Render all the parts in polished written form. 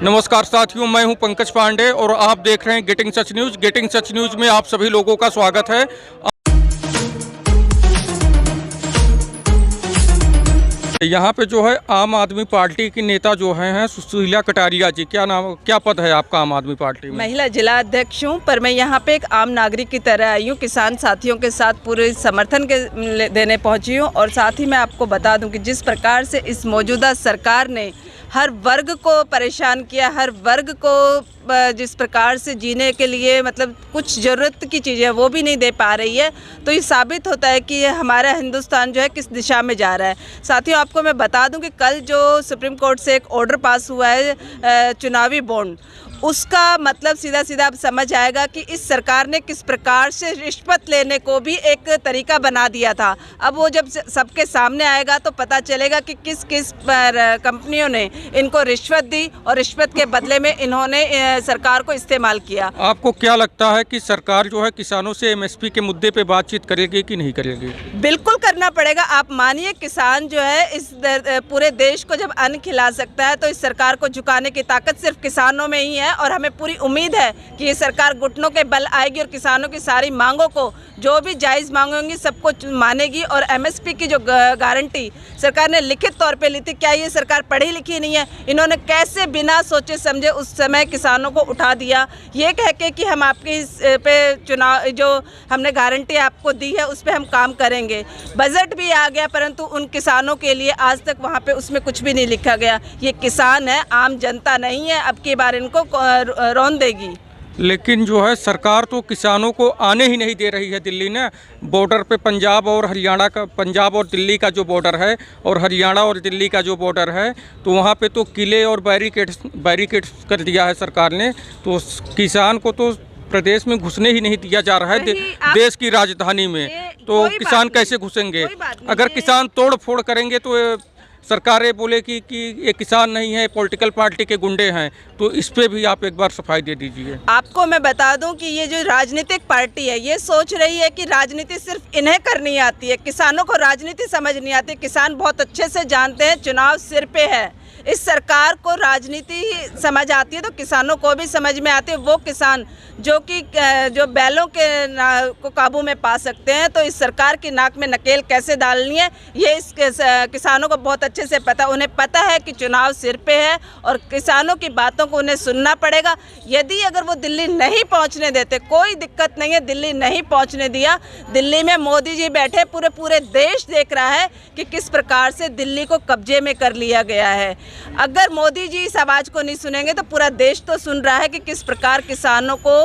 नमस्कार साथियों, मैं हूं पंकज पांडे और आप देख रहे हैं गेटिंग सच न्यूज़। गेटिंग सच न्यूज़ में आप सभी लोगों का स्वागत है। यहाँ पे जो है आम आदमी पार्टी की नेता जो हैं सुशीला कटारिया जी। क्या पद है आपका आम आदमी पार्टी में? महिला जिला अध्यक्ष हूँ, पर मैं यहाँ पे एक आम नागरिक की तरह आई हूँ। किसान साथियों के साथ पूरे समर्थन के देने पहुँची हूँ। और साथ ही मैं आपको बता दूँ कि जिस प्रकार से इस मौजूदा सरकार ने हर वर्ग को परेशान किया, हर वर्ग को जिस प्रकार से जीने के लिए मतलब कुछ ज़रूरत की चीज़ें वो भी नहीं दे पा रही है, तो ये साबित होता है कि हमारा हिंदुस्तान जो है किस दिशा में जा रहा है। साथियों, आपको मैं बता दूं कि कल जो सुप्रीम कोर्ट से एक ऑर्डर पास हुआ है चुनावी बॉन्ड, उसका मतलब सीधा सीधा अब समझ आएगा कि इस सरकार ने किस प्रकार से रिश्वत लेने को भी एक तरीका बना दिया था। अब वो जब सबके सामने आएगा तो पता चलेगा कि किस किस कंपनियों ने इनको रिश्वत दी और रिश्वत के बदले में इन्होंने सरकार को इस्तेमाल किया। आपको क्या लगता है कि सरकार जो है किसानों से एमएसपी के मुद्दे पे बातचीत करेगी कि नहीं करेगी? बिल्कुल करना पड़ेगा। आप मानिए, किसान जो है इस पूरे देश को जब अन्न खिला सकता है तो इस सरकार को झुकाने की ताकत सिर्फ किसानों में ही है। और हमें पूरी उम्मीद है कि ये सरकार घुटनों के बल आएगी और किसानों की सारी मांगों को, जो भी जायज़ मांगे होंगी, सबको मानेगी। और एमएसपी की जो गारंटी सरकार ने लिखित तौर पे ली थी, क्या ये सरकार पढ़ी लिखी नहीं है? इन्होंने कैसे बिना सोचे समझे उस समय किसानों को उठा दिया, ये कह के कि हम आपकी इस पे चुनाव जो हमने गारंटी आपको दी है उस पर हम काम करेंगे। बजट भी आ गया, परंतु उन किसानों के लिए आज तक वहाँ पे उसमें कुछ भी नहीं लिखा गया। ये किसान है, आम जनता नहीं है। अब की बार इनको रौन देगी। लेकिन जो है सरकार तो किसानों को आने ही नहीं दे रही है। दिल्ली ने बॉर्डर पे पंजाब और दिल्ली का जो बॉर्डर है और हरियाणा और दिल्ली का जो बॉर्डर है, तो वहाँ पे तो किले और बैरिकेड्स कर दिया है सरकार ने। तो किसान को तो प्रदेश में घुसने ही नहीं दिया जा रहा है, देश की राजधानी में। तो किसान कैसे घुसेंगे? अगर किसान तोड़ फोड़ करेंगे तो सरकारें बोले कि ये किसान नहीं है, पॉलिटिकल पार्टी के गुंडे हैं। तो इस पे भी आप एक बार सफाई दे दीजिए। आपको मैं बता दूं कि ये जो राजनीतिक पार्टी है, ये सोच रही है कि राजनीति सिर्फ इन्हें करनी आती है, किसानों को राजनीति समझ नहीं आती। किसान बहुत अच्छे से जानते हैं चुनाव सिर पे है। इस सरकार को राजनीति समझ आती है तो किसानों को भी समझ में आती है। वो किसान जो बैलों को काबू में पा सकते हैं, तो इस सरकार की नाक में नकेल कैसे डालनी है ये इस किसानों को बहुत अच्छे से पता। उन्हें पता है कि चुनाव सिर पे है और किसानों की बातों को उन्हें सुनना पड़ेगा। यदि अगर वो दिल्ली नहीं पहुंचने देते, कोई दिक्कत नहीं है, दिल्ली नहीं पहुंचने दिया। दिल्ली में मोदी जी बैठे, पूरे देश देख रहा है कि किस प्रकार से दिल्ली को कब्जे में कर लिया गया है। अगर मोदी जी इस आवाज़ को नहीं सुनेंगे तो पूरा देश तो सुन रहा है कि किस प्रकार किसानों को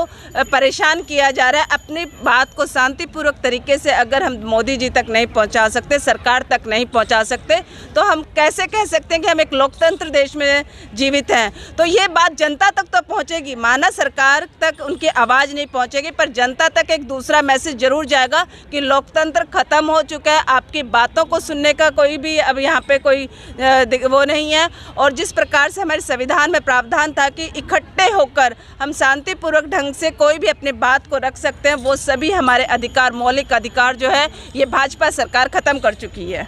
परेशान किया जा रहा है। अपनी बात को शांतिपूर्वक तरीके से अगर हम मोदी जी तक नहीं पहुंचा सकते, सरकार तक नहीं पहुंचा सकते, तो हम कैसे कह सकते हैं कि हम एक लोकतंत्र देश में जीवित हैं? तो ये बात जनता तक तो पहुंचेगी। माना सरकार तक उनकी आवाज़ नहीं पहुंचेगी, पर जनता तक एक दूसरा मैसेज जरूर जाएगा कि लोकतंत्र खत्म हो चुका है। आपकी बातों को सुनने का कोई भी अब यहाँ पे कोई वो नहीं है। और जिस प्रकार से हमारे संविधान में प्रावधान था कि इकट्ठे होकर हम शांतिपूर्वक ढंग से कोई भी अपनी बात को रख सकते हैं, वो सभी हमारे अधिकार, मौलिक अधिकार जो है, ये भाजपा सरकार ख़त्म कर चुकी है।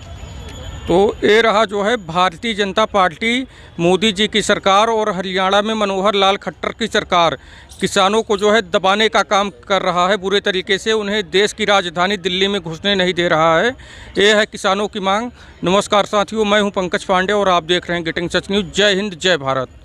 तो ये रहा जो है भारतीय जनता पार्टी, मोदी जी की सरकार और हरियाणा में मनोहर लाल खट्टर की सरकार किसानों को जो है दबाने का काम कर रहा है बुरे तरीके से। उन्हें देश की राजधानी दिल्ली में घुसने नहीं दे रहा है। ये है किसानों की मांग। नमस्कार साथियों, मैं हूं पंकज पांडे और आप देख रहे हैं गेटिंग सच न्यूज़। जय हिंद, जय भारत।